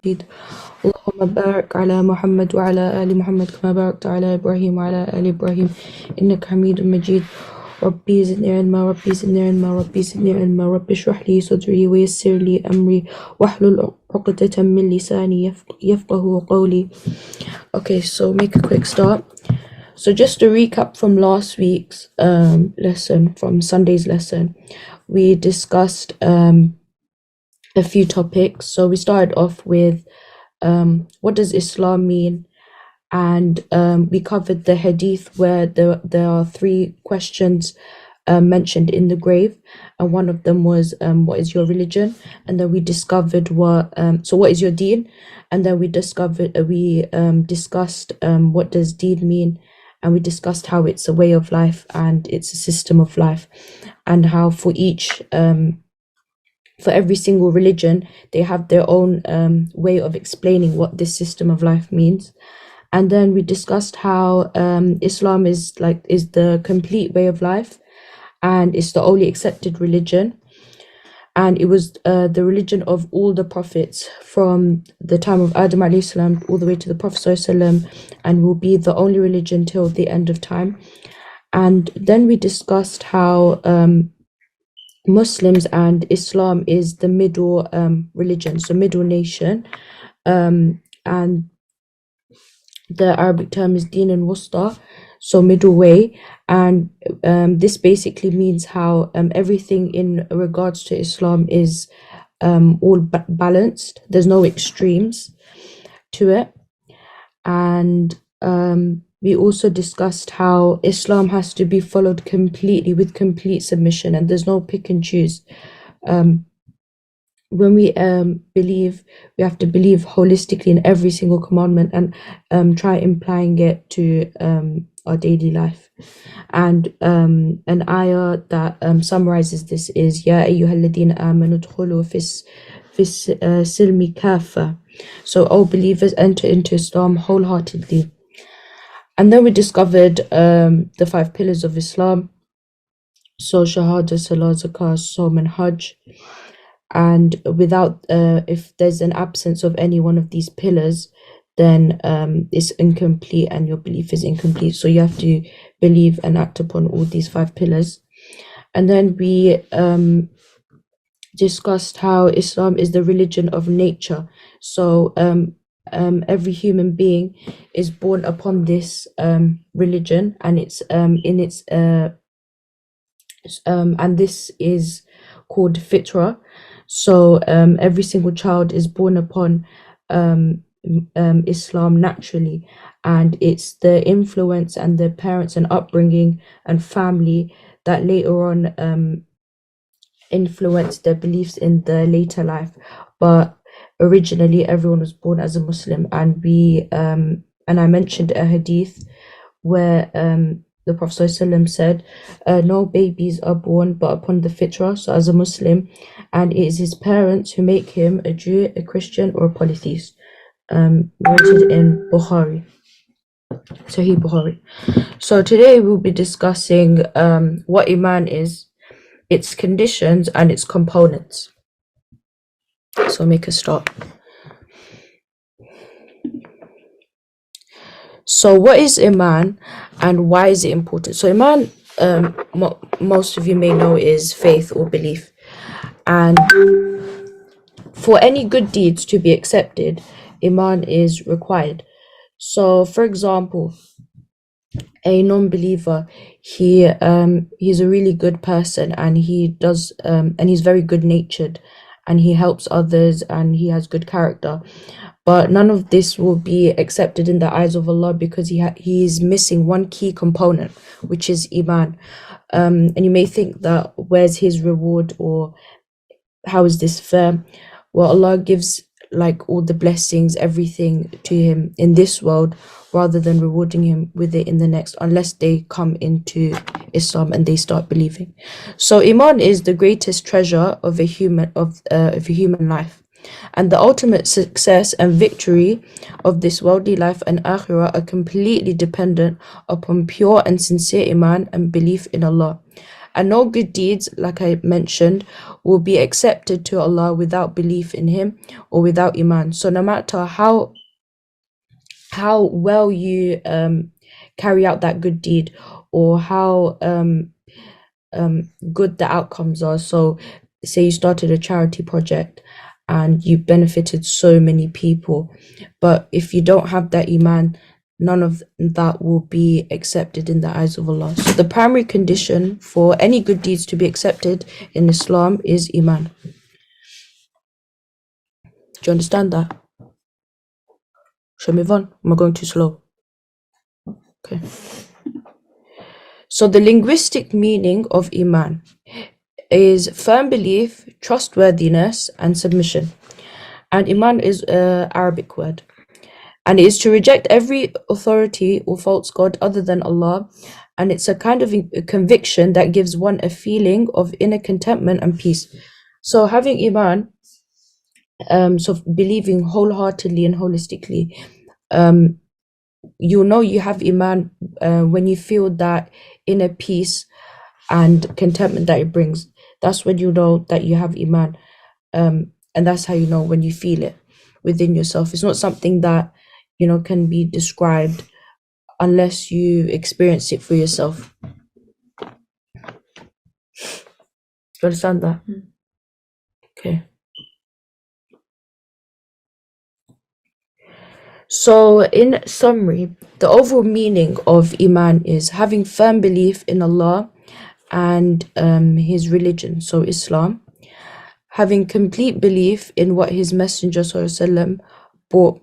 مجيد اللهم بارك على محمد وعلى آل محمد كما باركت على إبراهيم وعلى آل إبراهيم إنك حميد مجيد ربي زدني علما ربي زدني علما ربي زدني علما ربي اشرح لي صدري ويسر لي أمري واحلل عقدة من لساني يفقه قولي. Okay, so make a quick start. So just to recap from last week's lesson, from Sunday's lesson, we discussed a few topics. So we started off with what does Islam mean, and we covered the hadith where there are three questions mentioned in the grave, and one of them was what is your religion, and then we discovered what is your deen, and then we discussed what does deen mean, and we discussed how it's a way of life and it's a system of life, and how for every single religion they have their own way of explaining what this system of life means. And then we discussed how Islam is the complete way of life, and it's the only accepted religion, and it was the religion of all the prophets from the time of Adam alayhi salam all the way to the Prophet sallallahu alaihi wasallam, and will be the only religion till the end of time. And then we discussed how Muslims and Islam is the middle religion, so middle nation, and the Arabic term is Din and Wusta, so middle way, and this basically means how everything in regards to Islam is all balanced. There's no extremes to it. And we also discussed how Islam has to be followed completely with complete submission, and there's no pick and choose. When we believe, we have to believe holistically in every single commandment and try applying it to our daily life. And an ayah that summarizes this is Ya ayyuhalladhina amanu udkhulu fis silmi kafa. So, all believers, enter into Islam wholeheartedly. And then we discovered the 5 pillars of Islam. So Shahada, Salah, Zakah, Sawm and Hajj. And without, if there's an absence of any one of these pillars, then it's incomplete and your belief is incomplete. So you have to believe and act upon all these 5 pillars. And then we discussed how Islam is the religion of nature. So every human being is born upon this religion, and it's and this is called fitra. So every single child is born upon Islam naturally, and it's the influence and the parents and upbringing and family that later on influence their beliefs in the later life. But originally everyone was born as a Muslim, and I mentioned a hadith where the Prophet ﷺ said, no babies are born but upon the fitrah, so as a Muslim, and it is his parents who make him a Jew, a Christian, or a polytheist. Noted in Bukhari, Sahih Bukhari. So today we'll be discussing what Iman is, its conditions and its components. So make a start. So what is Iman and why is it important? So Iman, most of you may know, is faith or belief. And for any good deeds to be accepted, Iman is required. So for example, a non-believer, he's a really good person, and and he's very good-natured, and he helps others, and he has good character. But none of this will be accepted in the eyes of Allah because he is missing one key component, which is Iman. And you may think that where's his reward, or how is this fair? Well, Allah gives all the blessings, everything to him in this world, rather than rewarding him with it in the next, unless they come into Islam and they start believing. So Iman is the greatest treasure of a human life. And the ultimate success and victory of this worldly life and akhirah are completely dependent upon pure and sincere Iman and belief in Allah. And no good deeds, like I mentioned, will be accepted to Allah without belief in Him or without Iman. So no matter how well you carry out that good deed, or how good the outcomes are. So say you started a charity project and you benefited so many people, but if you don't have that Iman, none of that will be accepted in the eyes of Allah. So the primary condition for any good deeds to be accepted in Islam is Iman. Do you understand that? Shall I move on? Am I going too slow? Okay. So the linguistic meaning of Iman is firm belief, trustworthiness, and submission. And Iman is an Arabic word. And it is to reject every authority or false god other than Allah. And it's a kind of a conviction that gives one a feeling of inner contentment and peace. So having Iman, so believing wholeheartedly and holistically, you know you have Iman when you feel that inner peace and contentment that it brings. That's when you know that you have Iman. And that's how you know when you feel it within yourself. It's not something that, you know, can be described unless you experience it for yourself. Do you understand that? Okay. So in summary, the overall meaning of Iman is having firm belief in Allah and His religion, so Islam, having complete belief in what His Messenger ﷺ brought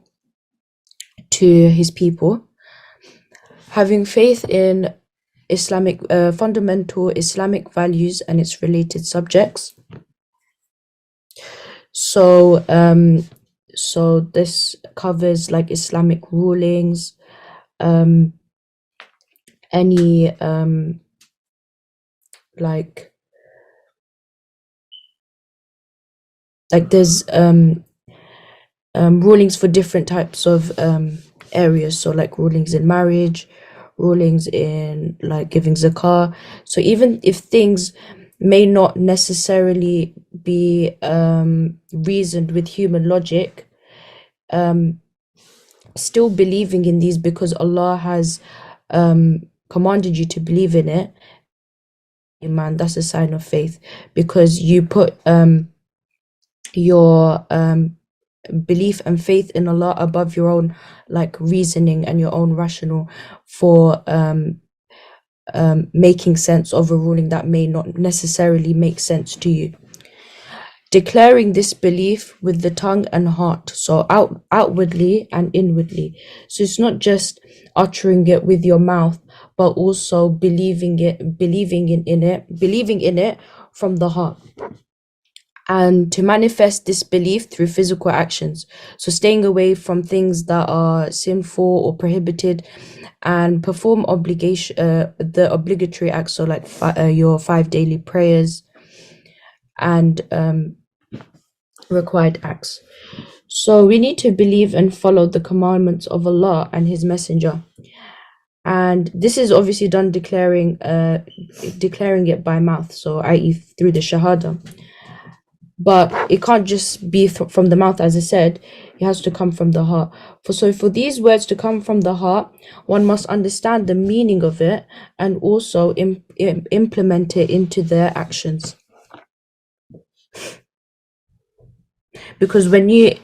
to his people, having faith in Islamic fundamental Islamic values and its related subjects. So so this covers like Islamic rulings, any like there's rulings for different types of areas. So like rulings in marriage, rulings in like giving zakah. So even if things may not necessarily be reasoned with human logic, still believing in these because Allah has commanded you to believe in it, Iman, that's a sign of faith, because you put your belief and faith in Allah above your own like reasoning and your own rational for making sense of a ruling that may not necessarily make sense to you. Declaring this belief with the tongue and heart, so outwardly and inwardly. So it's not just uttering it with your mouth, but also believing in it from the heart. And to manifest this belief through physical actions, so staying away from things that are sinful or prohibited, and perform the obligatory acts, so like your 5 daily prayers and required acts. So we need to believe and follow the commandments of Allah and His Messenger, and this is obviously done declaring it by mouth, so i.e. through the shahada. But it can't just be from the mouth, as I said. It has to come from the heart. For these words to come from the heart, one must understand the meaning of it and also implement it into their actions. Because when you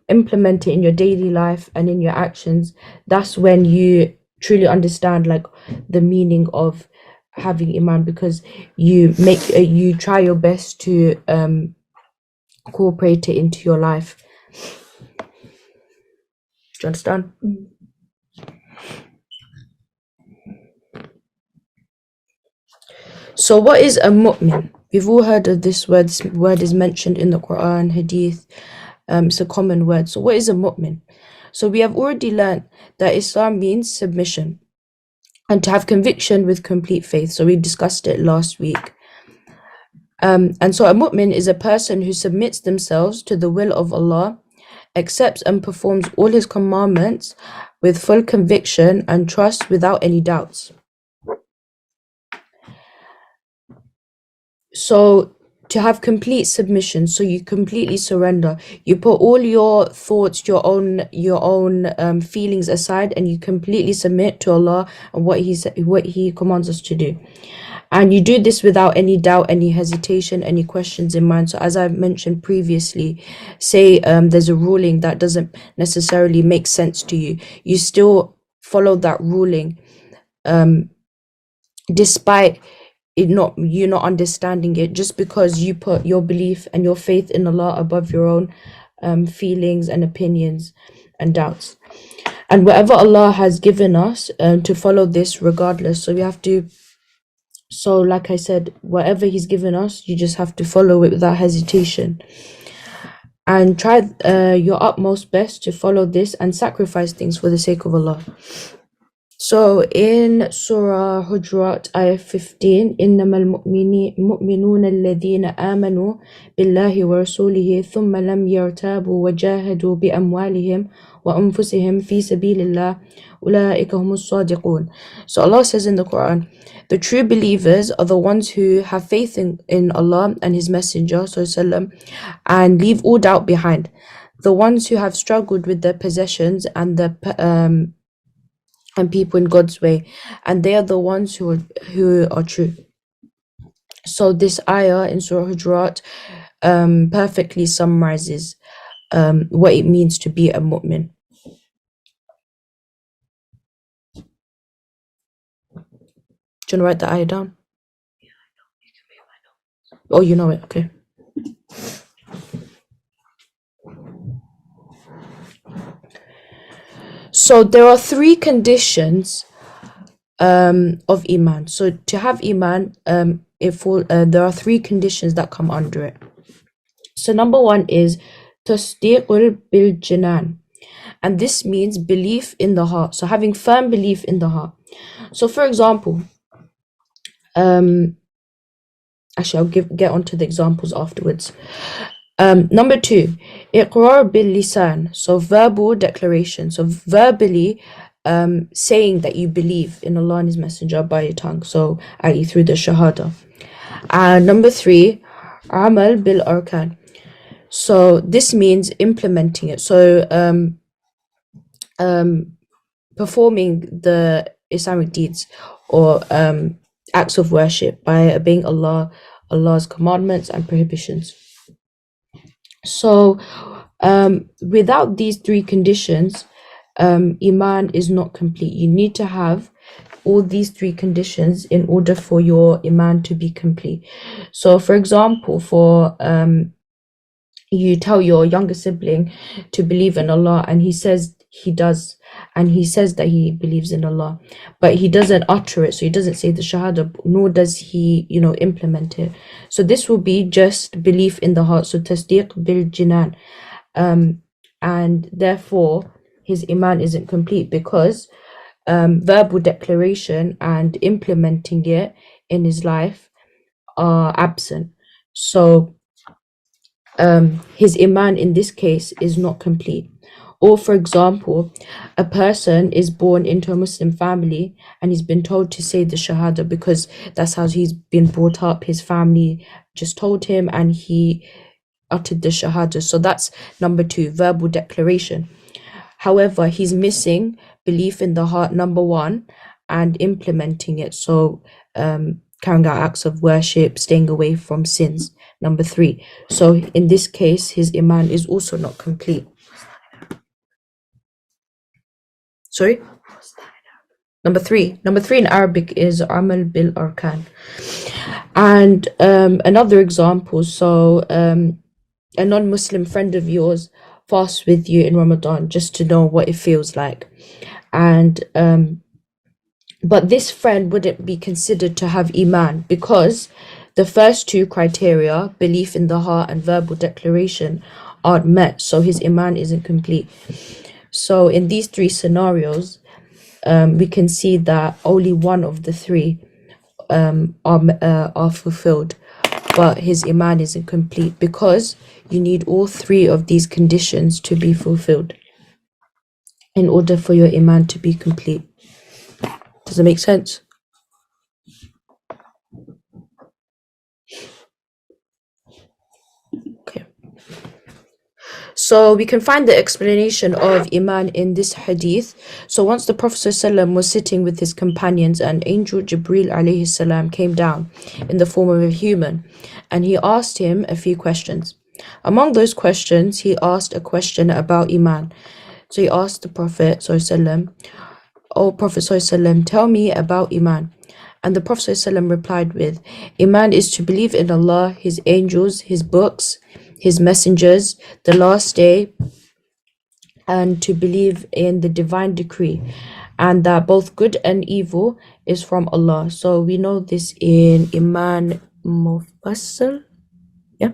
implement it in your daily life and in your actions, that's when you truly understand like the meaning of having Iman, because you try your best to incorporate it into your life. Do you understand? So what is a mu'min? We've all heard of this word. This word is mentioned in the Quran, Hadith. It's a common word. So what is a mu'min? So we have already learned that Islam means submission and to have conviction with complete faith. So we discussed it last week. And so a mu'min is a person who submits themselves to the will of Allah, accepts and performs all His commandments with full conviction and trust without any doubts. So to have complete submission, so you completely surrender, you put all your thoughts, your own feelings aside, and you completely submit to Allah and what He commands us to do. And you do this without any doubt, any hesitation, any questions in mind. So as I've mentioned previously, say there's a ruling that doesn't necessarily make sense to you, you still follow that ruling despite you not understanding it, just because you put your belief and your faith in Allah above your own feelings and opinions and doubts. And whatever Allah has given us, to follow this regardless. So like I said, whatever He's given us, you just have to follow it without hesitation, and try your utmost best to follow this and sacrifice things for the sake of Allah. So in Surah Hujurat, ayah 15, إِنَّمَا الْمُؤْمِنُونَ الَّذِينَ آمَنُوا بِاللَّهِ وَرَسُولِهِ ثُمَّ لَمْ يَرْتَابُوا وَجَاهَدُوا بِأَمْوَالِهِمْ وَأَنفُسِهِمْ فِي سَبِيلِ اللَّهِ أُولَٰئِكَ هُمُ الصَّادِقُونَ. So Allah says in the Quran, the true believers are the ones who have faith in Allah and His Messenger sallam, and leave all doubt behind. The ones who have struggled with their possessions and and people in God's way, and they are the ones who are true. So this ayah in Surah Hujurat perfectly summarizes what it means to be a mu'min. Do you want to write the ayah down? Oh, you know it, okay. So there are three conditions of Iman. So to have Iman, there are three conditions that come under it. So number one is tasdiqul bil jinan, and this means belief in the heart. So having firm belief in the heart. So for example, actually I'll get onto the examples afterwards. Number two, iqrar bil lisan, so verbal declaration. So verbally saying that you believe in Allah and His Messenger by your tongue, so i.e. through the shahada. And number three, amal bil arkan. So this means implementing it. So performing the Islamic deeds or acts of worship by obeying Allah's commandments and prohibitions. So without these three conditions, Iman is not complete. You need to have all these three conditions in order for your Iman to be complete. So for example, for you tell your younger sibling to believe in Allah, and he says he does, and he says that he believes in Allah, but he doesn't utter it, so he doesn't say the shahada, nor does he implement it. So this will be just belief in the heart, so tasdiq bil jinan, and therefore his iman isn't complete, because verbal declaration and implementing it in his life are absent. So his iman in this case is not complete. Or for example, a person is born into a Muslim family and he's been told to say the shahada because that's how he's been brought up, his family just told him, and he uttered the shahada. So that's number two, verbal declaration. However, he's missing belief in the heart, number one, and implementing it. So carrying out acts of worship, staying away from sins, number three. So in this case, his iman is also not complete. Sorry? Number three in Arabic is amal bil arkan. And another example, so a non-Muslim friend of yours fasts with you in Ramadan just to know what it feels like, and but this friend wouldn't be considered to have iman because the first two criteria, belief in the heart and verbal declaration, aren't met, so his iman isn't complete. So in these three scenarios, we can see that only one of the three are fulfilled, but his iman isn't complete because you need all three of these conditions to be fulfilled in order for your iman to be complete. Does it make sense? So we can find the explanation of Iman in this hadith. So once the Prophet ﷺ was sitting with his companions, and angel Jibril alayhi salam came down in the form of a human, and he asked him a few questions. Among those questions, he asked a question about Iman. So he asked the Prophet ﷺ, "O Prophet ﷺ, tell me about Iman." And the Prophet ﷺ replied with, "Iman is to believe in Allah, His angels, His books, His messengers, the last day, and to believe in the divine decree, and that both good and evil is from Allah." So we know this in Iman Mufassal. Yeah.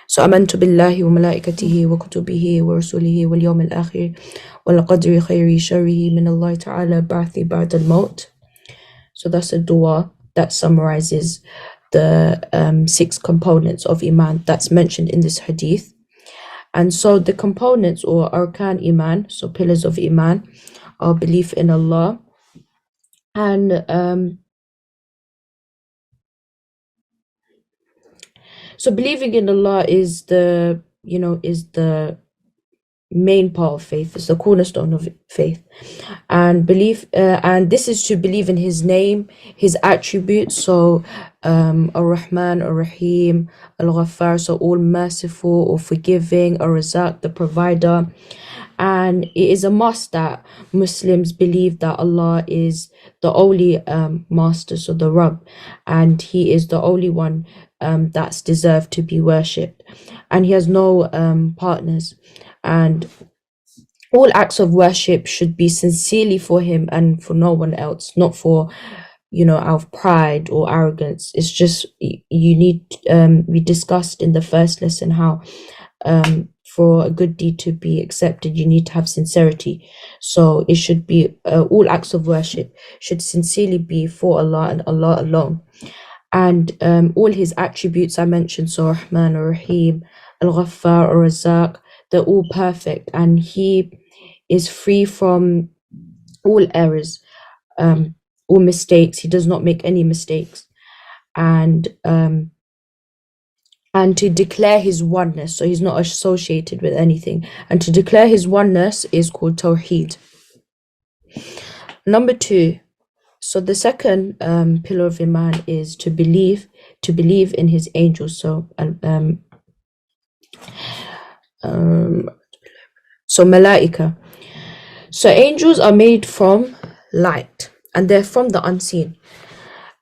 So آمنت بالله وملائكته وكتبه ورسله واليوم الآخر والقدر خير شره من الله تعالى بعث بعد الموت. So that's a dua that summarizes the 6 components of Iman that's mentioned in this hadith. And so the components, or arkan Iman, so pillars of Iman, are belief in Allah, and so believing in Allah is the main part of faith. It's the cornerstone of faith, and and this is to believe in His name, His attributes. So Ar-Rahman, Ar-Rahim, Al-Ghaffar, so all merciful or forgiving, Ar-Razaq, the provider. And it is a must that Muslims believe that Allah is the only master, so the Rabb, and He is the only one that's deserved to be worshipped, and He has no partners, and all acts of worship should be sincerely for Him and for no one else, not for out of pride or arrogance. It's just you need we discussed in the first lesson how for a good deed to be accepted, you need to have sincerity. So it should be all acts of worship should sincerely be for Allah and Allah alone. And all His attributes I mentioned, so Rahman, Rahim, Al-Ghaffar, Ar-Razaq, they're all perfect, and He is free from all errors, all mistakes. He does not make any mistakes. And to declare His oneness, so He's not associated with anything, and to declare His oneness is called Tawheed. Number 2, so the second pillar of Iman is to believe in His angels. So Malaika. So angels are made from light, and they're from the unseen,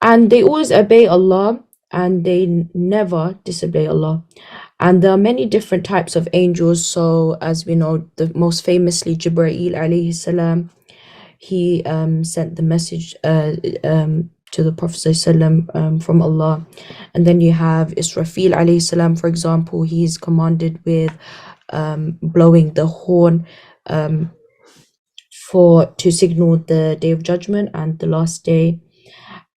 and they always obey Allah, and they never disobey Allah. And there are many different types of angels. So as we know, the most famously Jibreel alayhi salam, he sent the message to the Prophet ﷺ, from Allah. And then you have Israfil alayhi salam, for example. He's commanded with blowing the horn to signal the day of judgment and the last day.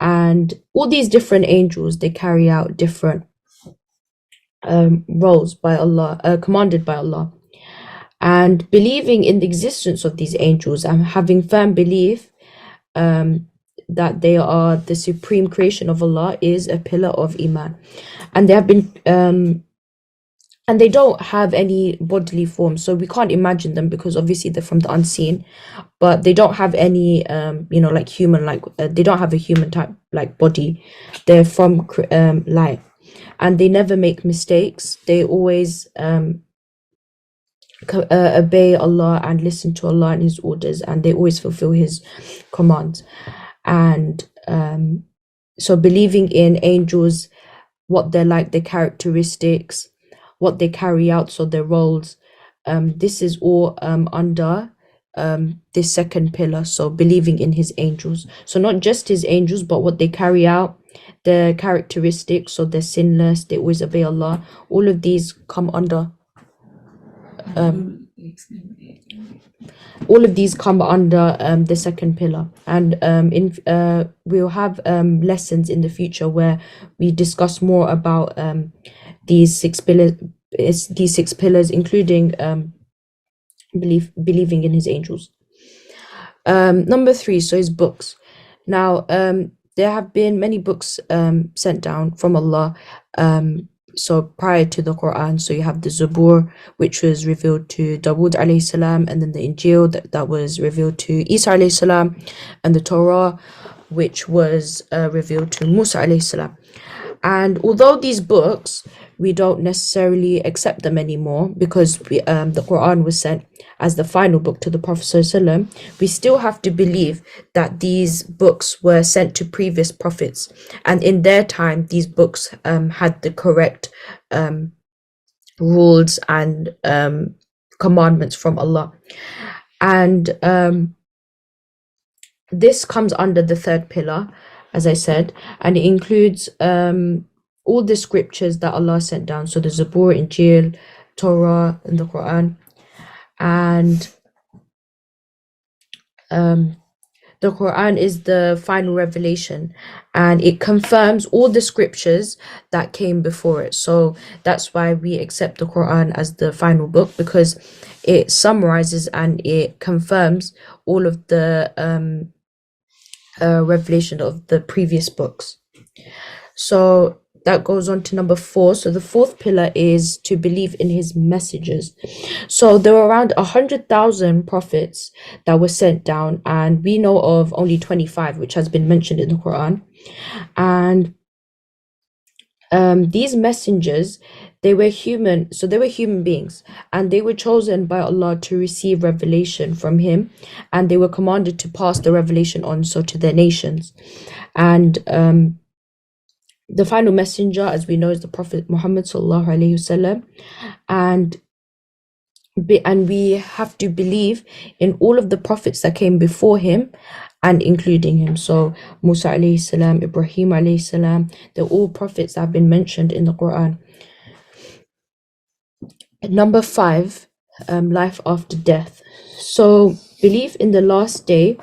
And all these different angels, they carry out different roles by Allah, commanded by Allah. And believing in the existence of these angels and having firm belief that they are the supreme creation of Allah is a pillar of Iman. And they have been and they don't have any bodily form, so we can't imagine them, because obviously they're from the unseen. But they don't have any like human, like they don't have a human type like body. They're from light, and they never make mistakes. They always obey Allah and listen to Allah and His orders, and they always fulfill His commands. And so believing in angels, what they're like, their characteristics, what they carry out, so their roles, this is all under this second pillar. So believing in His angels, so not just His angels, but what they carry out, their characteristics, so they're sinless, they always obey Allah. All of these come under the second pillar. And we'll have lessons in the future where we discuss more about these 6 pillars, including believing in His angels. Number 3, so His books. Now there have been many books sent down from Allah, so prior to the Quran. So you have the Zabur, which was revealed to Dawood alayhi salam, and then the Injil that was revealed to Isa alayhi salam, and the Torah, which was revealed to Musa alayhi salam. And although these books, we don't necessarily accept them anymore because the Quran was sent as the final book to the Prophet ﷺ, we still have to believe that these books were sent to previous prophets. And in their time, these books had the correct rules and commandments from Allah. And this comes under the third pillar, as I said, and it includes all the scriptures that Allah sent down. So the Zabur, Injil, Torah, and the Quran. And the Quran is the final revelation, and it confirms all the scriptures that came before it. So that's why we accept the Quran as the final book, because it summarizes and it confirms all of the revelation of the previous books. So that goes on to number 4. So the fourth pillar is to believe in his messengers. So there were around 100,000 prophets that were sent down, and we know of only 25, which has been mentioned in the Quran. And these messengers, they were human, so they were human beings, and they were chosen by Allah to receive revelation from him, and they were commanded to pass the revelation on so to their nations. And the final messenger, as we know, is the Prophet Muhammad sallallahu alaihi wasallam, and we have to believe in all of the prophets that came before him and including him. So Musa alayhi salam, Ibrahim alayhi salam, they're all prophets that have been mentioned in the Quran. Number 5, life after death. So belief in the last day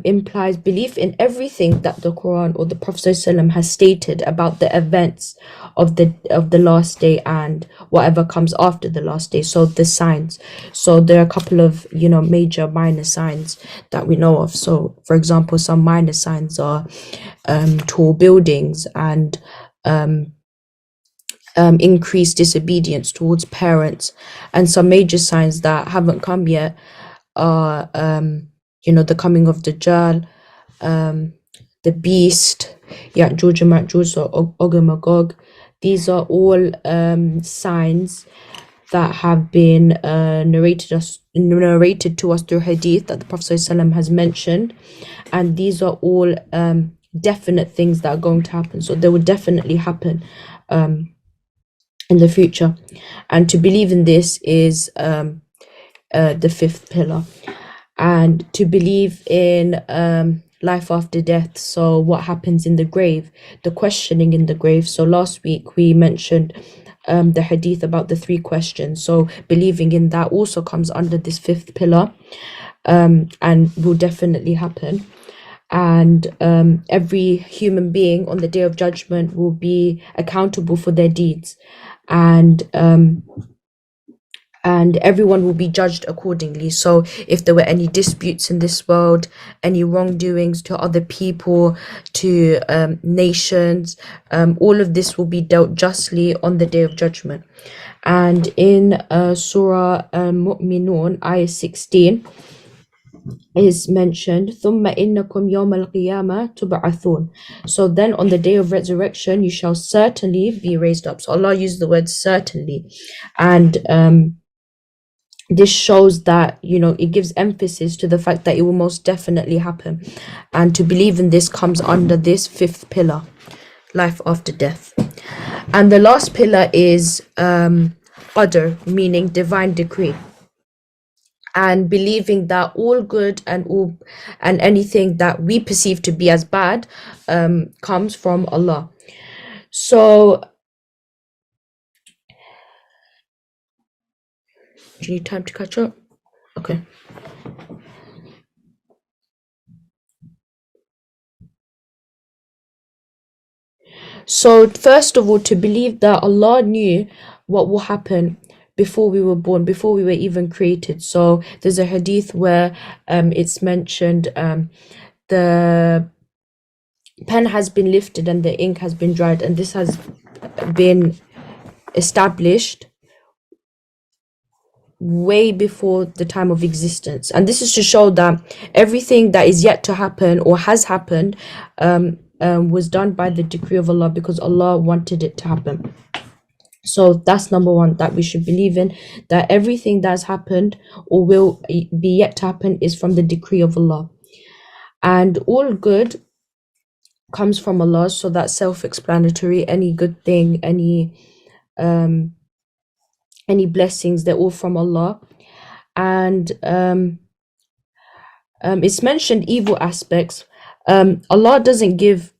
implies belief in everything that the Quran or the Prophet ﷺ has stated about the events of the last day and whatever comes after the last day. So the signs. So there are a couple of major minor signs that we know of. So for example, some minor signs are tall buildings and increased disobedience towards parents, and some major signs that haven't come yet are the coming of Dajjal, the beast, Ya'juj and Ma'juj, or Og and Magog. These are all signs that have been narrated to us through hadith that the Prophet ﷺ has mentioned, and these are all definite things that are going to happen. So they will definitely happen in the future, and to believe in this is the fifth pillar. And to believe in life after death, so what happens in the grave, the questioning in the grave. So last week we mentioned the hadith about the 3 questions, so believing in that also comes under this fifth pillar, and will definitely happen. And every human being on the day of judgment will be accountable for their deeds, and everyone will be judged accordingly. So if there were any disputes in this world, any wrongdoings to other people, to nations, all of this will be dealt justly on the day of judgment. And in Surah Mu'minun, ayah 16, is mentioned, ثُمَّ إِنَّكُمْ يَوْمَ الْقِيَامَةِ تُبْعَثُونَ. So then on the day of resurrection, you shall certainly be raised up. So Allah used the word certainly. And this shows that it gives emphasis to the fact that it will most definitely happen, and to believe in this comes under this fifth pillar, life after death. And the last pillar is qadr, meaning divine decree, and believing that all good and anything that we perceive to be as bad comes from Allah. So do you need time to catch up? Okay. So first of all, to believe that Allah knew what will happen before we were born, before we were even created. So there's a hadith where it's mentioned the pen has been lifted and the ink has been dried, and this has been established way before the time of existence. And this is to show that everything that is yet to happen or has happened was done by the decree of Allah, because Allah wanted it to happen. So that's number one, that we should believe in, that everything that's happened or will be yet to happen is from the decree of Allah. And all good comes from Allah, so that's self-explanatory. Any good thing, any blessings, they're all from Allah. And it's mentioned evil aspects. Allah doesn't give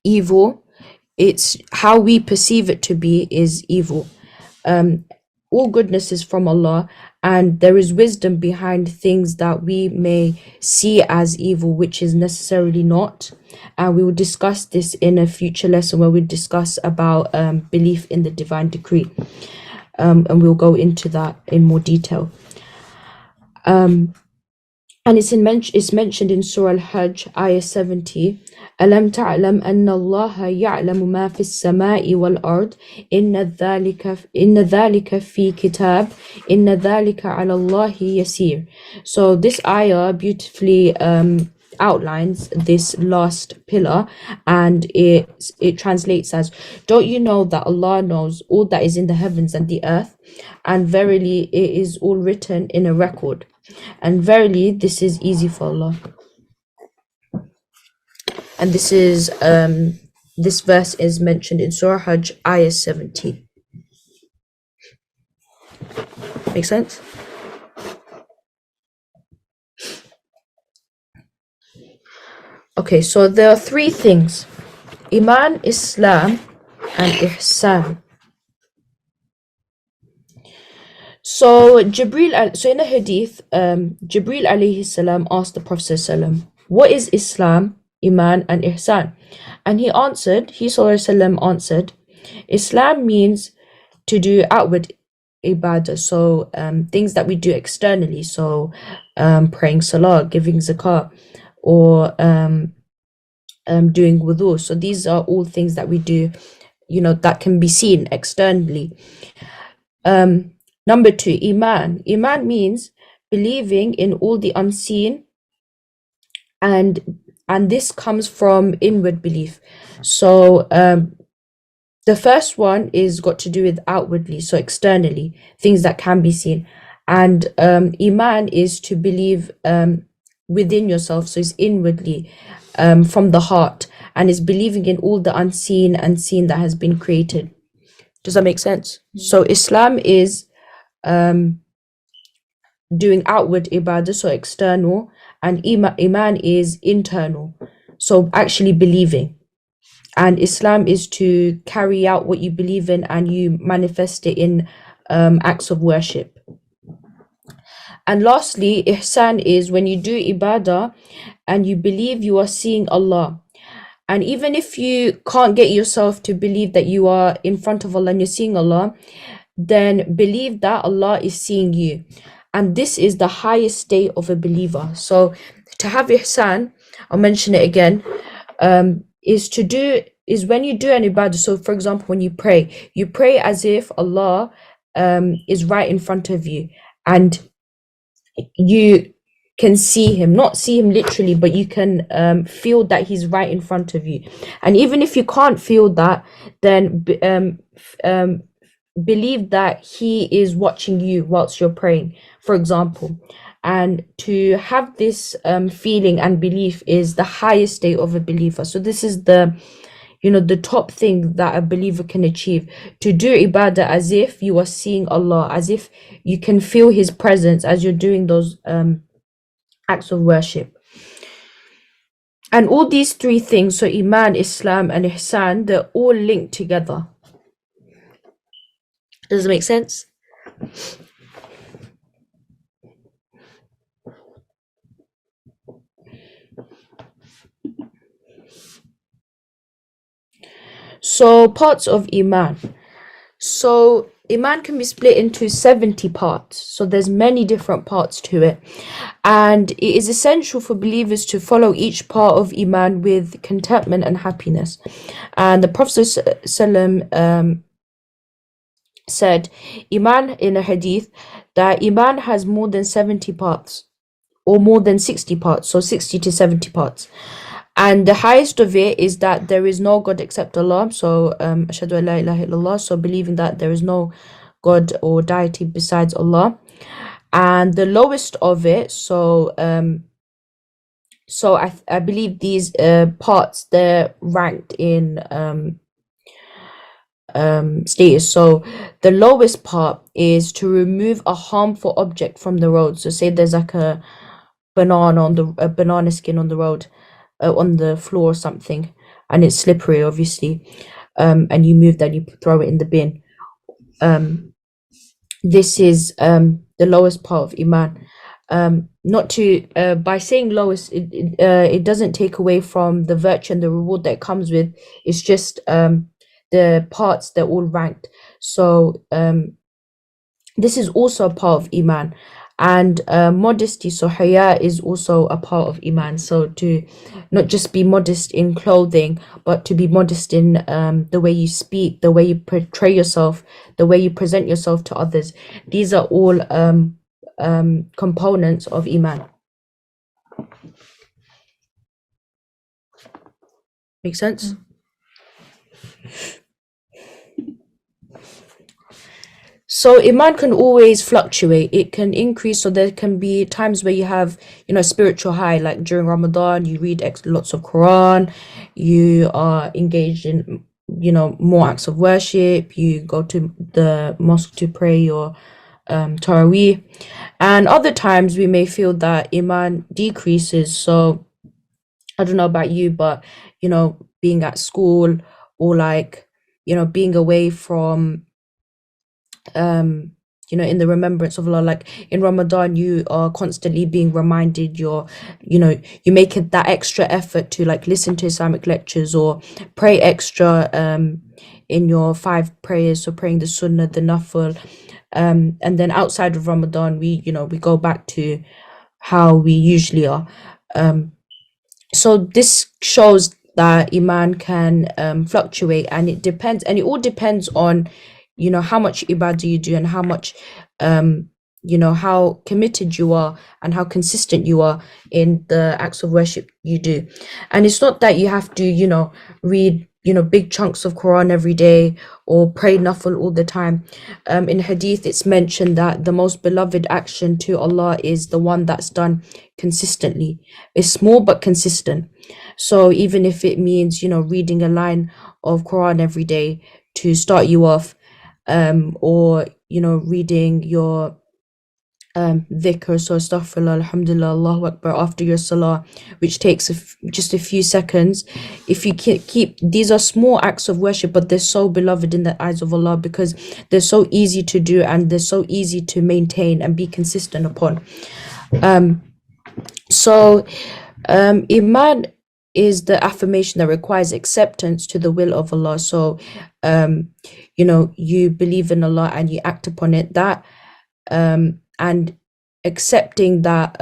evil, it's how we perceive it to be is evil. All goodness is from Allah, and there is wisdom behind things that we may see as evil, which is necessarily not. And we will discuss this in a future lesson where we discuss about belief in the divine decree, and we'll go into that in more detail. And it's mentioned in Surah Al-Hajj, ayah 70. أَلَمْ تَعْلَمْ أَنَّ اللَّهَ يَعْلَمُ مَا فِي السَّمَاءِ وَالْأَرْضِ إِنَّ ذَلِكَ فِي كِتَابٍ إِنَّ ذَلِكَ عَلَى اللَّهِ يَسِيرٌ. So this ayah beautifully outlines this last pillar, and it translates as, don't you know that Allah knows all that is in the heavens and the earth, and verily it is all written in a record, and verily this is easy for Allah. And this is this verse is mentioned in Surah Hajj, ayah 70. Make sense? Okay, so there are three things: Iman, Islam, and Ihsan. So in a hadith, Jibril alayhi salam asked the Prophet sallam, what is Islam, Iman, and Ihsan? And he sallallahu answered, Islam means to do outward ibadah, so things that we do externally, so praying salah, giving zakah, or doing wudu. So these are all things that we do, that can be seen externally. Number two, Iman. Iman means believing in all the unseen, and this comes from inward belief. So the first one is got to do with outwardly, so externally, things that can be seen. And Iman is to believe within yourself, so it's inwardly, from the heart, and is believing in all the unseen and seen that has been created. Does that make sense? So Islam is doing outward ibadah, so external, and Iman is internal, so actually believing. And Islam is to carry out what you believe in, and you manifest it in acts of worship. And lastly, Ihsan is when you do ibadah and you believe you are seeing Allah. And even if you can't get yourself to believe that you are in front of Allah and you're seeing Allah, then believe that Allah is seeing you. And this is the highest state of a believer. So to have Ihsan, I'll mention it again, is when you do an ibadah. So for example, when you pray as if Allah is right in front of you, and you can see him, not see him literally, but you can feel that he's right in front of you. And even if you can't feel that, then believe that he is watching you whilst you're praying, for example. And to have this feeling and belief is the highest state of a believer. So this is the top thing that a believer can achieve, to do ibadah as if you are seeing Allah, as if you can feel his presence as you're doing those acts of worship. And all these three things, so Iman, Islam, and Ihsan, they're all linked together. Does it make sense? So parts of Iman. So Iman can be split into 70 parts. So there's many different parts to it. And it is essential for believers to follow each part of Iman with contentment and happiness. And the Prophet ﷺ said, Iman in a hadith, that Iman has more than 70 parts, or more than 60 parts, so 60 to 70 parts. And the highest of it is that there is no God except Allah. So, Ashhadu an la ilaha illallah. So, believing that there is no God or deity besides Allah. And the lowest of it, so I believe these parts, they're ranked in status. So the lowest part is to remove a harmful object from the road. So say there's like a banana skin on the road, on the floor or something, and it's slippery, obviously, and you move that, you throw it in the bin. This is the lowest part of Iman. Not to by saying lowest, it doesn't take away from the virtue and the reward that it comes with. It's just the parts, they're all ranked. So this is also a part of Iman. And modesty, so haya, is also a part of Iman. So to not just be modest in clothing, but to be modest in the way you speak, the way you portray yourself, the way you present yourself to others. These are all components of Iman. Make sense? So Iman can always fluctuate. It can increase. So there can be times where you have, spiritual high, like during Ramadan, you read lots of Quran, you are engaged in, more acts of worship, you go to the mosque to pray your Taraweeh. And other times we may feel that Iman decreases. So I don't know about you, but, being at school, or like, being away from in the remembrance of Allah, like in Ramadan, you are constantly being reminded, you make it that extra effort to like listen to Islamic lectures or pray extra in your 5 prayers, so praying the Sunnah, the Nafil, and then outside of Ramadan, we go back to how we usually are. So this shows that Iman can fluctuate, and it all depends on how much ibadah you do, and how much how committed you are, and how consistent you are in the acts of worship you do. And it's not that you have to read big chunks of Quran every day or pray nafil all the time. In hadith it's mentioned that the most beloved action to Allah is the one that's done consistently. It's small but consistent. So even if it means reading a line of Quran every day to start you off, or reading your dhikr, so astaghfirullah, alhamdulillah, Allahu Akbar, after your salah, which takes just a few seconds. If you keep, these are small acts of worship, but they're so beloved in the eyes of Allah because they're so easy to do, and they're so easy to maintain and be consistent upon. So Iman is the affirmation that requires acceptance to the will of Allah. So you believe in Allah and you act upon it, that and accepting that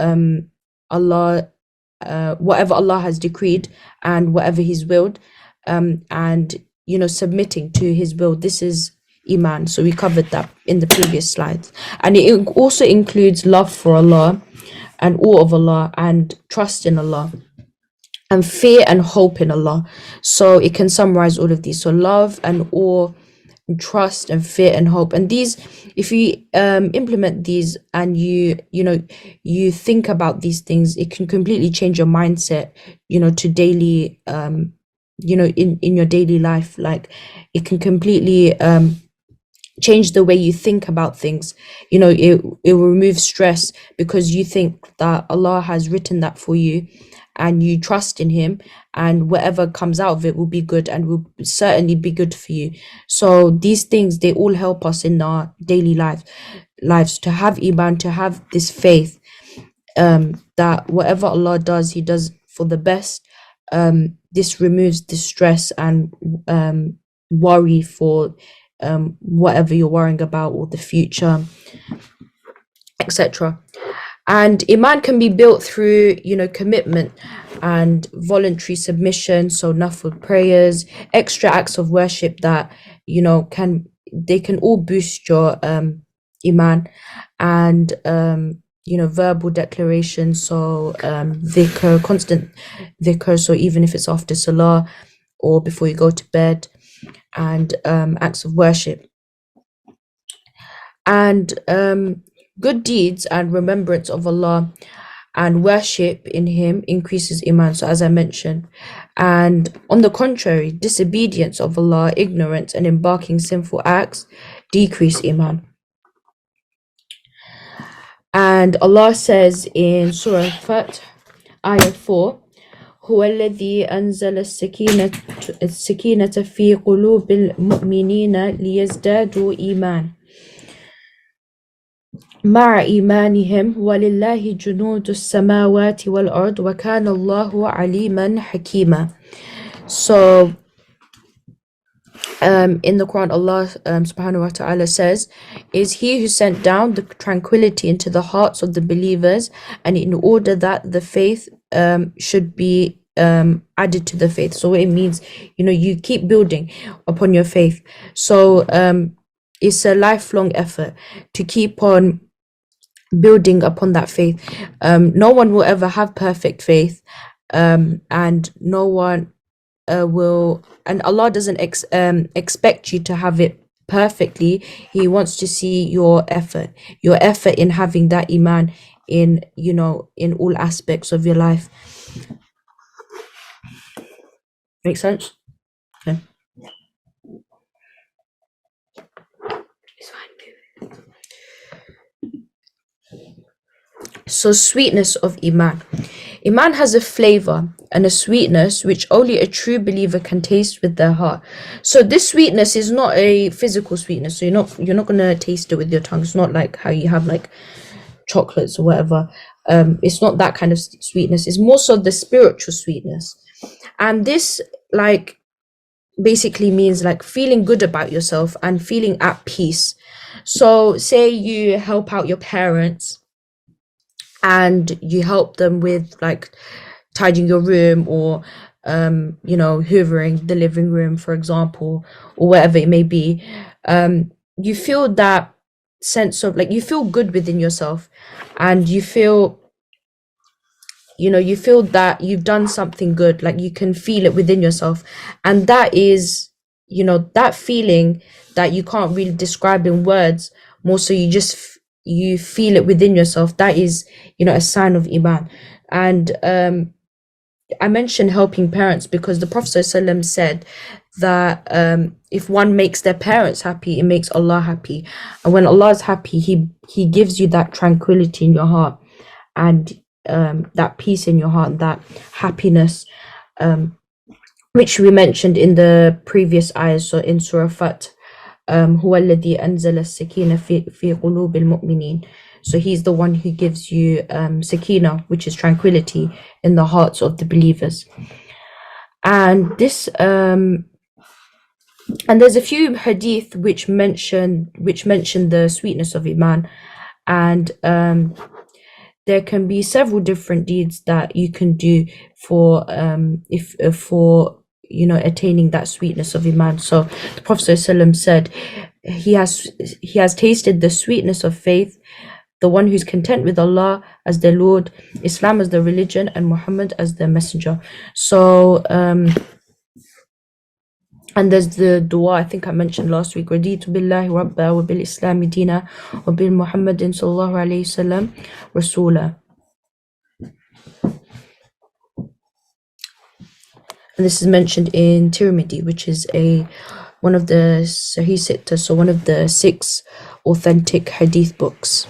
Allah, whatever Allah has decreed and whatever He's willed, and submitting to His will. This is Iman. So we covered that in the previous slides, and it also includes love for Allah and awe of Allah and trust in Allah and fear and hope in Allah. So it can summarize all of these. So love and awe and trust and fear and hope. And these, if you implement these and you think about these things, it can completely change your mindset, to daily, in your daily life. Like it can completely change the way you think about things. It will remove stress because you think that Allah has written that for you, and you trust in Him, and whatever comes out of it will be good and will certainly be good for you. So these things, they all help us in our daily lives to have Iman, to have this faith that whatever Allah does, He does for the best. This removes the stress and worry for whatever you're worrying about, or the future, etc. And iman can be built through, commitment and voluntary submission, so nafil prayers, extra acts of worship that, can all boost your iman, and verbal declaration, so dhikr, constant dhikr, so even if it's after salah or before you go to bed, and acts of worship, and good deeds and remembrance of Allah and worship in Him increases iman, so as I mentioned. And on the contrary, disobedience of Allah, ignorance, and embarking sinful acts decrease iman. And Allah says in Surah Fath, Ayah 4, هو الذي أنزل السكينة في قلوب المؤمنين ليزدادوا إيمان مع إيمانهم ولله جنود السماوات والأرض وكان الله عليما حكيما. So in the Quran, Allah subhanahu wa ta'ala says, is He who sent down the tranquility into the hearts of the believers, and in order that the faith should be added to the faith. So it means, you keep building upon your faith. So it's a lifelong effort to keep on building upon that faith. No one will ever have perfect faith, and no one will, and Allah doesn't expect you to have it perfectly. He wants to see your effort in having that iman in in all aspects of your life. Make sense? Okay. So sweetness of iman. Iman has a flavor and a sweetness which only a true believer can taste with their heart. So this sweetness is not a physical sweetness. So you're not gonna taste it with your tongue. It's not like how you have like chocolates or whatever. It's not that kind of sweetness. It's more so the spiritual sweetness. And this basically means like feeling good about yourself and feeling at peace. So say you help out your parents and you help them with like tidying your room, or hoovering the living room, for example, or whatever it may be. You feel that sense of like, you feel good within yourself, and you feel that you've done something good, like you can feel it within yourself. And that is, that feeling that you can't really describe in words, more so you feel it within yourself. That is, a sign of iman. And I mentioned helping parents because the Prophet ﷺ said that if one makes their parents happy, it makes Allah happy. And when Allah is happy, he gives you that tranquility in your heart, and that peace in your heart, that happiness, which we mentioned in the previous ayahs. So in Surah Fath, هو الذي أنزل السكينة في قلوب المؤمنين. So He's the one who gives you sakina, which is tranquility, in the hearts of the believers. And this and there's a few hadith which mention the sweetness of iman, and there can be several different deeds that you can do for attaining that sweetness of iman. So the Prophet ﷺ said, he has tasted the sweetness of faith, the one who's content with Allah as their Lord, Islam as their religion, and Muhammad as their messenger. So and there's the dua I think I mentioned last week, Raditu billahi rabba wa bil islami dina wa bil Muhammadin sallallahu alayhi wasallam rasula. And this is mentioned in Tirmidhi, which is one of the Sahih Sitta, so one of the 6 authentic hadith books.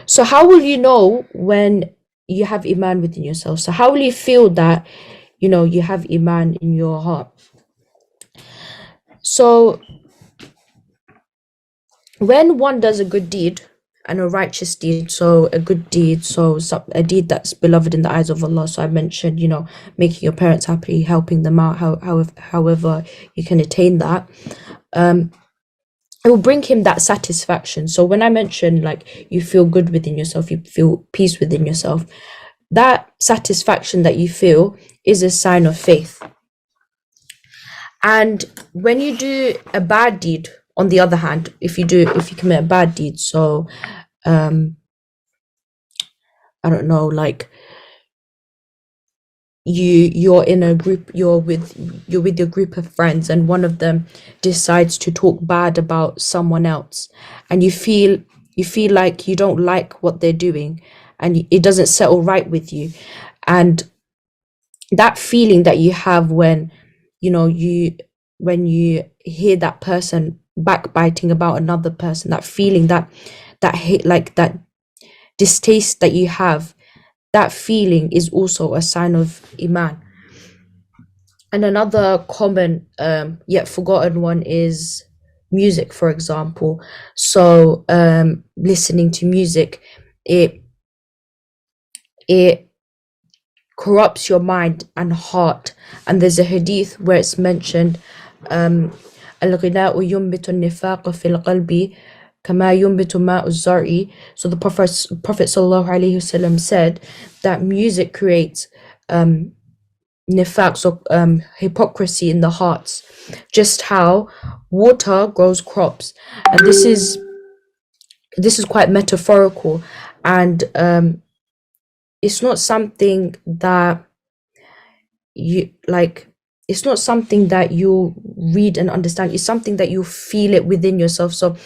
So how will you know when you have iman within yourself? So how will you feel that you have iman in your heart? So when one does a good deed, and a righteous deed, so a good deed, so a deed that's beloved in the eyes of Allah. So I mentioned, making your parents happy, helping them out, however you can attain that. It will bring him that satisfaction. So when I mention like you feel good within yourself, you feel peace within yourself, that satisfaction that you feel is a sign of faith. And when you do a bad deed, on the other hand, if you commit a bad deed, so I don't know, like you're in a group, you're with your group of friends, and one of them decides to talk bad about someone else, and you feel like you don't like what they're doing, and it doesn't settle right with you, and that feeling that you have when when you hear that person backbiting about another person, that feeling, that hate, like that distaste that you have, that feeling is also a sign of iman. And another common yet forgotten one is music, for example. So listening to music, it corrupts your mind and heart. And there's a hadith where it's mentioned, الغناء ينبت النفاق في القلب كما ينبت ماء الزرع. So the Prophet sallallahu alaihi wasallam said that music creates nifaq, so hypocrisy in the hearts, just how water grows crops. And this is quite metaphorical, and it's not something that you like, it's not something that you read and understand, it's something that you feel it within yourself. So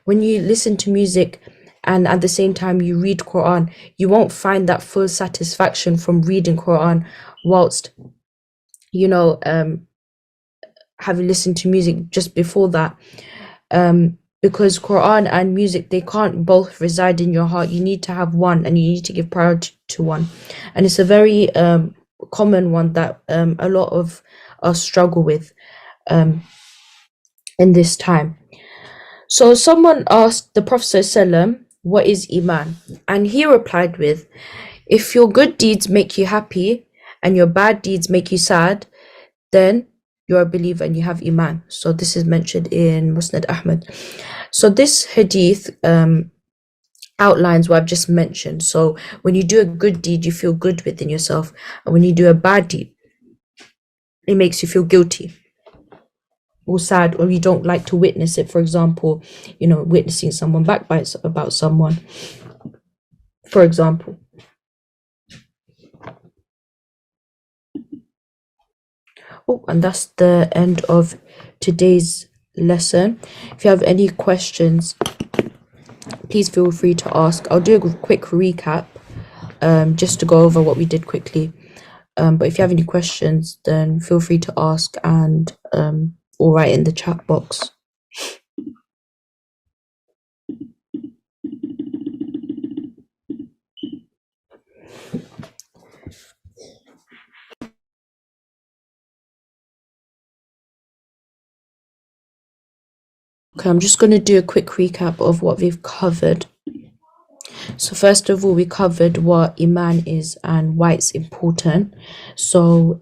when you listen to music and at the same time you read Quran, you won't find that full satisfaction from reading Quran whilst having listened to music just before that, because Quran and music, they can't both reside in your heart. You need to have one, and you need to give priority to one. And it's a very common one that a lot of us struggle with in this time. So someone asked the Prophet ﷺ, what is iman? And he replied with, if your good deeds make you happy and your bad deeds make you sad, then you're a believer and you have iman. So this is mentioned in Musnad Ahmad. So this hadith outlines what I've just mentioned. So when you do a good deed, you feel good within yourself, and when you do a bad deed, it makes you feel guilty or sad, or you don't like to witness it. For example, witnessing someone backbite about someone, for example. Oh, and that's the end of today's lesson. If you have any questions, please feel free to ask. I'll do a quick recap just to go over what we did quickly. But if you have any questions, then feel free to ask, and or write in the chat box. Okay, I'm just going to do a quick recap of what we've covered. So first of all, we covered what iman is and why it's important. So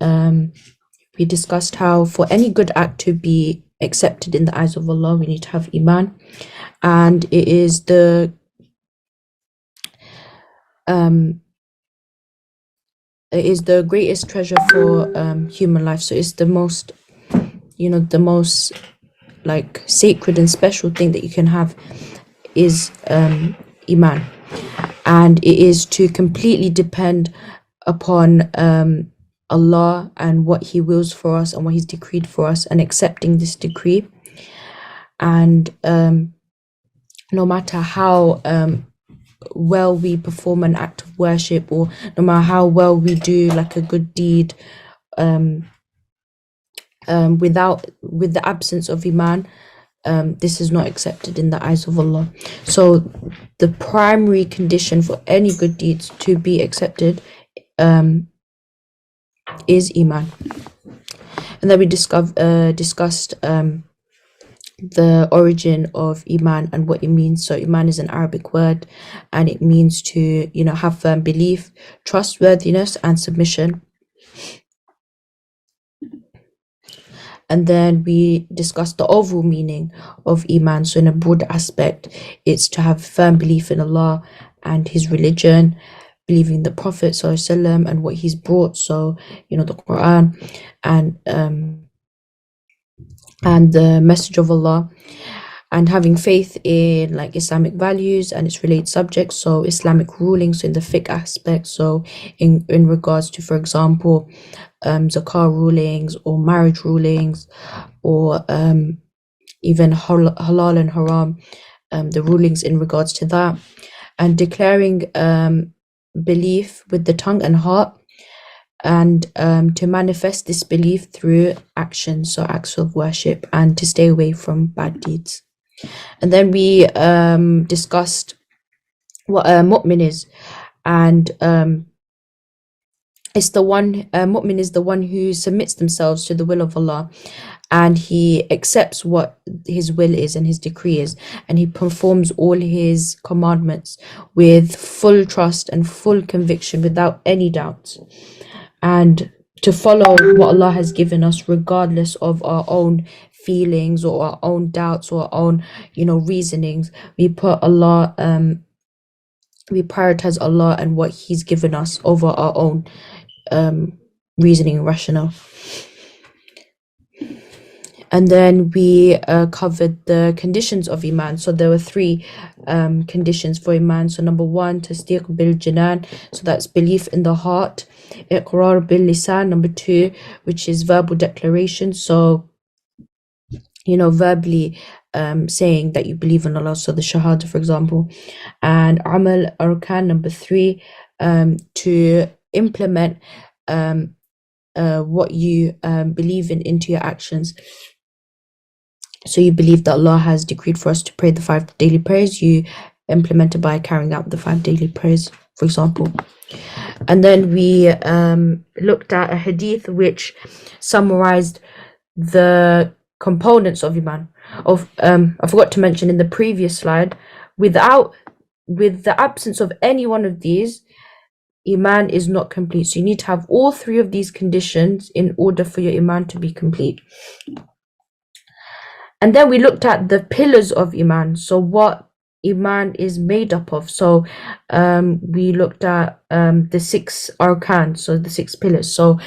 we discussed how for any good act to be accepted in the eyes of Allah, we need to have iman, and it is the greatest treasure for human life. So it's the most like sacred and special thing that you can have is iman, and it is to completely depend upon Allah and what He wills for us and what He's decreed for us, and accepting this decree. And no matter how well we perform an act of worship, or no matter how well we do like a good deed, with the absence of iman, this is not accepted in the eyes of Allah. So the primary condition for any good deeds to be accepted is iman. And then we discussed the origin of Iman and what it means. So Iman is an Arabic word, and it means to, have firm belief, trustworthiness, and submission. And then we discussed the overall meaning of Iman. So in a broad aspect, it's to have firm belief in Allah and His religion, believing the Prophet ﷺ and what he's brought. So, the Quran and the message of Allah, and having faith in like Islamic values and its related subjects. So Islamic rulings in the fiqh aspect. So in regards to, for example, zakah rulings or marriage rulings, or even halal and haram, the rulings in regards to that, and declaring belief with the tongue and heart, and to manifest this belief through action, so acts of worship, and to stay away from bad deeds. And then we discussed what a mu'min is, and it's the one, mu'min is the one who submits themselves to the will of Allah, and he accepts what his will is and his decree is, and he performs all his commandments with full trust and full conviction without any doubt, and to follow what Allah has given us regardless of our own feelings or our own doubts or our own reasonings. We put Allah, we prioritize Allah and what He's given us over our own reasoning and rationale. And then we covered the conditions of Iman. So there were 3 conditions for Iman. So number 1, tasdiq bil janan, so that's belief in the heart. Iqrar bil lisan, number 2, which is verbal declaration. So verbally saying that you believe in Allah, so the shahada, for example. And amal arkan, number 3, to implement what you believe in into your actions. So you believe that Allah has decreed for us to pray the 5 daily prayers. You implement it by carrying out the 5 daily prayers, for example. And then we looked at a hadith which summarized the components of Iman. I forgot to mention in the previous slide, with the absence of any one of these, Iman is not complete. So you need to have all 3 of these conditions in order for your Iman to be complete. And then we looked at the pillars of Iman, so what Iman is made up of. So we looked at the 6 arkan, so the 6 pillars. So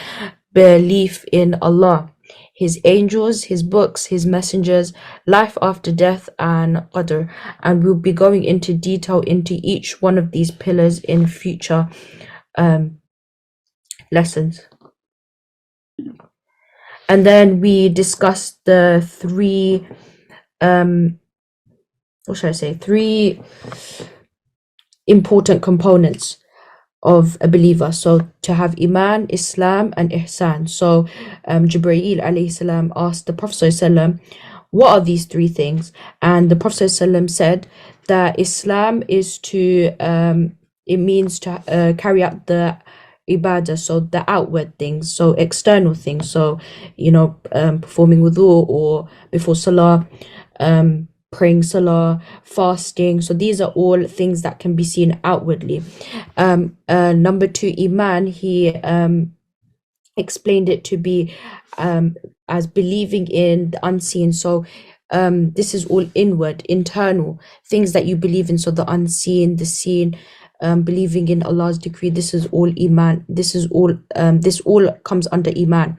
belief in Allah, His angels, His books, His messengers, life after death, and qadr. And we'll be going into detail into each one of these pillars in future lessons. And then we discussed the 3 3 important components of a believer. So to have Iman, Islam, and Ihsan. So Jibreel alayhi salam asked the Prophet ﷺ, what are these 3 things? And the Prophet ﷺ said that Islam is to it means to carry out the ibadah, so the outward things, so external things, so performing wudu or before salah, praying salah, fasting. So these are all things that can be seen outwardly. Number 2, Iman, he explained it to be as believing in the unseen. So this is all inward, internal things that you believe in. So the unseen, the seen, believing in Allah's decree, this is all Iman. This all comes under Iman.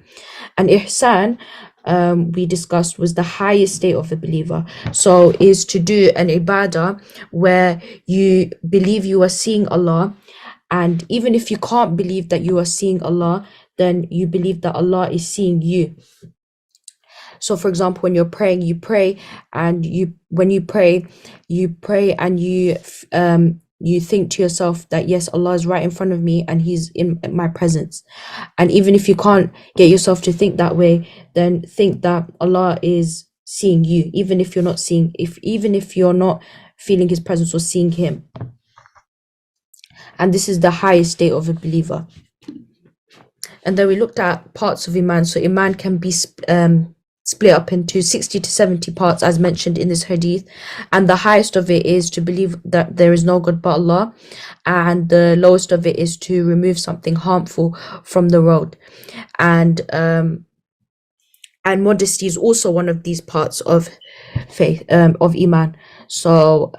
And Ihsan, we discussed, was the highest state of a believer. So is to do an ibadah where you believe you are seeing Allah, and even if you can't believe that you are seeing Allah, then you believe that Allah is seeing you. So for example, when you're praying, you pray, and when you pray and you think to yourself that yes, Allah is right in front of me and He's in my presence. And even if you can't get yourself to think that way, then think that Allah is seeing you, even if you're not feeling His presence or seeing Him. And this is the highest state of a believer. And then we looked at parts of Iman. So Iman can be split up into 60 to 70 parts, as mentioned in this hadith, and the highest of it is to believe that there is no God but Allah, and the lowest of it is to remove something harmful from the road. And modesty is also one of these parts of faith, of iman. So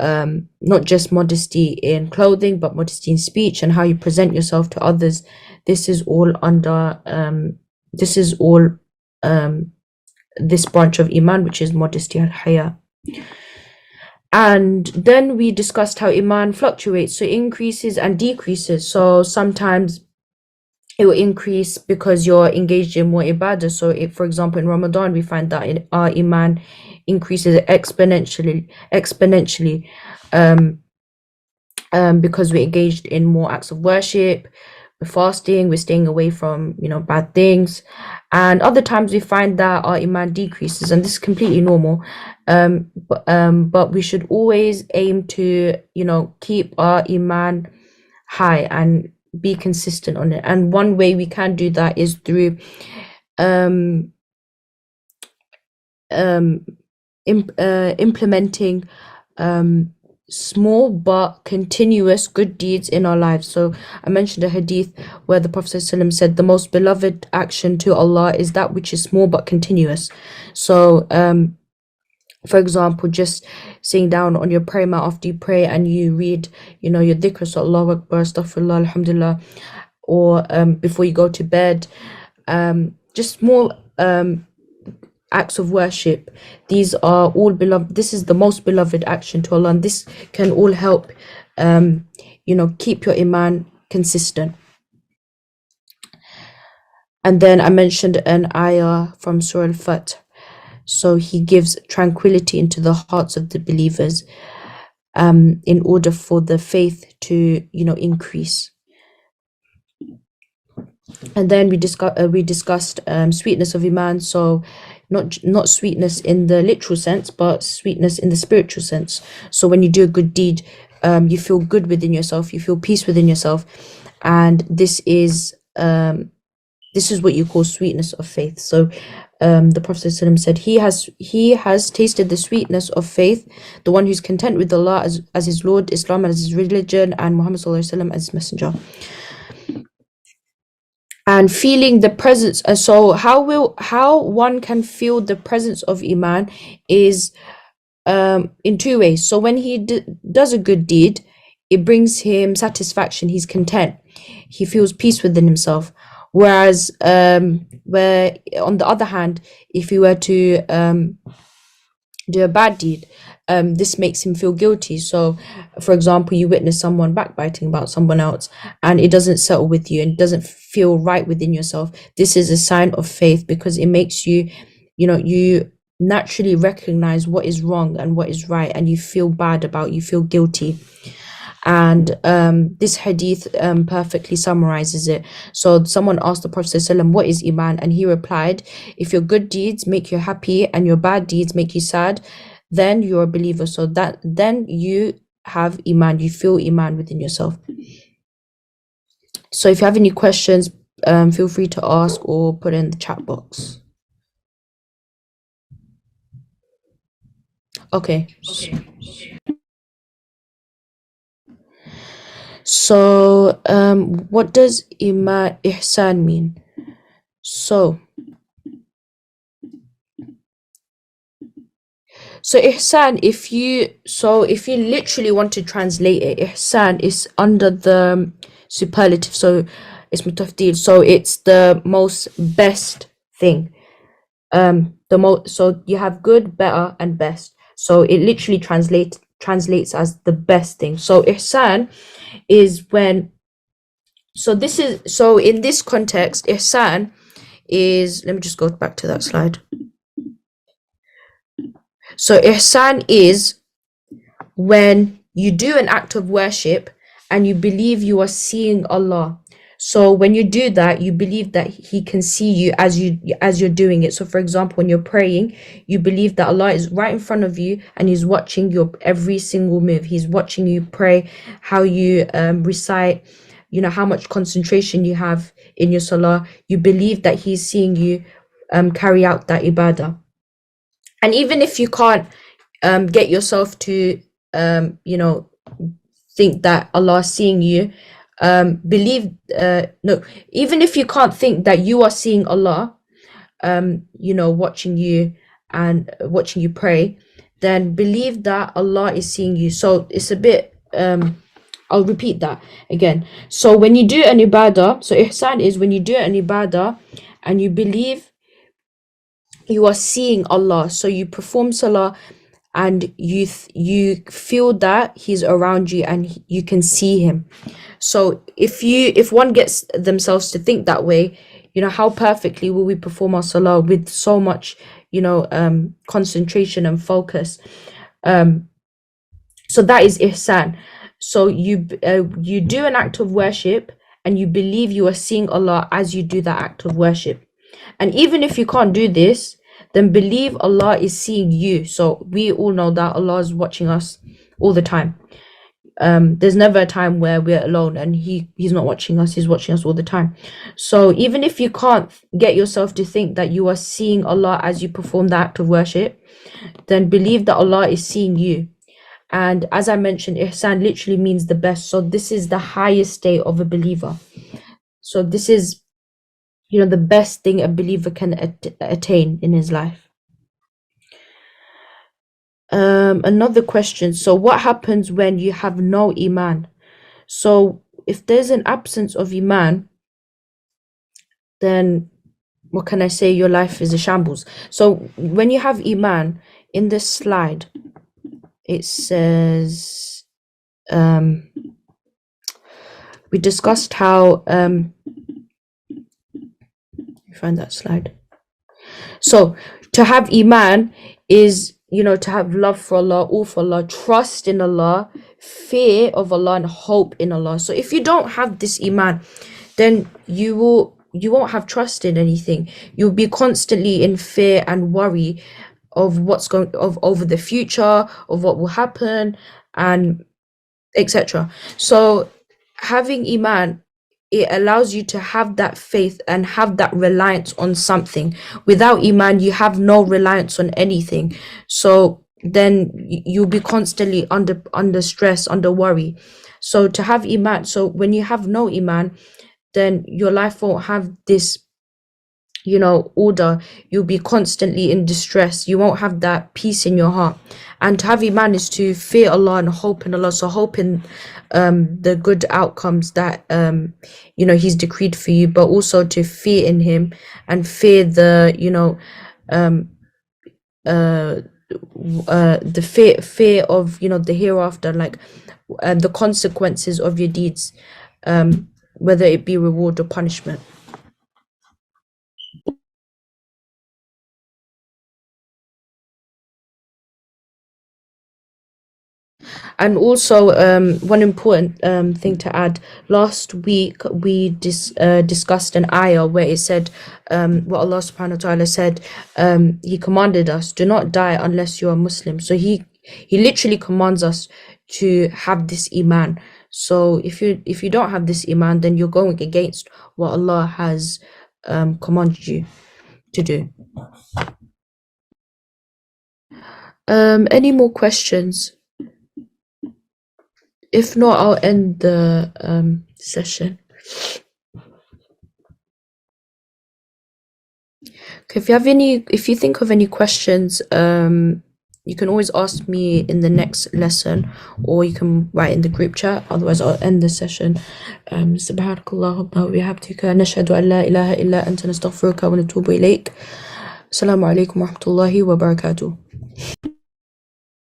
not just modesty in clothing, but modesty in speech and how you present yourself to others. This is all under this branch of iman, which is modesty al-haya. And then we discussed how iman fluctuates, so it increases and decreases. So sometimes it will increase because you're engaged in more ibadah. So if, for example, in Ramadan, we find that our iman increases exponentially, because we're engaged in more acts of worship, we're fasting, we're staying away from, bad things. And other times we find that our iman decreases, and this is completely normal. But we should always aim to, keep our iman high and be consistent on it. And one way we can do that is through implementing small but continuous good deeds in our lives. So I mentioned a hadith where the Prophet ﷺ said the most beloved action to Allah is that which is small but continuous. So for example, just sitting down on your prayer mat after you pray and you read, your dhikr, so Allahu Akbar, astaghfirullah, alhamdulillah, or before you go to bed, just small acts of worship. These are all beloved. This is the most beloved action to Allah, and this can all help, keep your iman consistent. And then I mentioned an ayah from Surah Al-Fath. So he gives tranquility into the hearts of the believers, in order for the faith to, increase. And then we discussed sweetness of iman. So not sweetness in the literal sense, but sweetness in the spiritual sense. So when you do a good deed, you feel good within yourself, you feel peace within yourself, and this is what you call sweetness of faith. So the Prophet ﷺ said, he has tasted the sweetness of faith, the one who's content with Allah as his Lord, Islam as his religion, and Muhammad ﷺ as his messenger. And feeling the presence. So how one can feel the presence of iman is in two ways. So when he does a good deed, it brings him satisfaction, he's content, he feels peace within himself. Whereas where on the other hand, if he were to do a bad deed, this makes him feel guilty. So for example, you witness someone backbiting about someone else and it doesn't settle with you and it doesn't feel right within yourself. This is a sign of faith, because it makes you, you naturally recognize what is wrong and what is right, and you feel bad about, you feel guilty. And this hadith perfectly summarizes it. So someone asked the Prophet ﷺ, what is iman? And he replied, if your good deeds make you happy and your bad deeds make you sad, then you're a believer. So then you have iman, you feel iman within yourself. So if you have any questions, feel free to ask or put in the chat box. Okay. So what does ihsan mean? So ihsan, if you literally want to translate it, ihsan is under the superlative, so it's mutafdil, so it's the most best thing. So you have good, better, and best. So it literally translates as the best thing. So ihsan is when, so in this context, ihsan is, let me just go back to that slide. So ihsan is when you do an act of worship and you believe you are seeing Allah. So when you do that, you believe that he can see you as you're doing it. So for example, when you're praying, you believe that Allah is right in front of you and he's watching your every single move. He's watching you pray, how you recite, how much concentration you have in your salah. You believe that he's seeing you carry out that ibadah. And even if you can't get yourself to think that Allah is seeing you, believe no, even if you can't think that you are seeing Allah, watching you and watching you pray, then believe that Allah is seeing you. So it's a bit I'll repeat that again. So when you do an ibadah, so ihsan is when you do an ibadah and you believe you are seeing Allah. So you perform salah and you feel that he's around you and you can see him. So if one gets themselves to think that way, how perfectly will we perform our salah with so much concentration and focus. So that is ihsan. So you do an act of worship and you believe you are seeing Allah as you do that act of worship. And even if you can't do this, then believe Allah is seeing you. So we all know that Allah is watching us all the time. There's never a time where we're alone and he's not watching us. He's watching us all the time. So even if you can't get yourself to think that you are seeing Allah as you perform the act of worship, then believe that Allah is seeing you. And as I mentioned, ihsan literally means the best. So this is the highest state of a believer. So this is the best thing a believer can attain in his life. Another question. So what happens when you have no iman? So if there's an absence of iman, then what can I say? Your life is a shambles. So when you have iman, in this slide, it says, we discussed how, find that slide. So to have iman is, to have love for Allah, all for Allah, trust in Allah, fear of Allah, and hope in Allah. So if you don't have this iman, then you won't have trust in anything. You'll be constantly in fear and worry of what's going over the future, of what will happen, and etc. So having iman, it allows you to have that faith and have that reliance on something. Without iman, you have no reliance on anything. So then you'll be constantly under stress, under worry. So to have iman, so when you have no iman, then your life won't have this order. You'll be constantly in distress. You won't have that peace in your heart. And to have iman is to fear Allah and hope in Allah. So hope in the good outcomes that he's decreed for you, but also to fear in him and fear the the fear of the hereafter, like the consequences of your deeds, whether it be reward or punishment. And also, one important thing to add, last week we discussed an ayah where it said, what Allah subhanahu wa ta'ala said, he commanded us, do not die unless you are Muslim. So he literally commands us to have this iman. So if you don't have this iman, then you're going against what Allah has commanded you to do. Any more questions? If not, I'll end the session. Okay, if you think of any questions, you can always ask me in the next lesson, or you can write in the group chat. Otherwise, I'll end the session. سبحانك اللهم وبحمدك نشهد أن لا إله إلا أنت نستغفرك ونتوب إليك. السلام عليكم ورحمة الله وبركاته.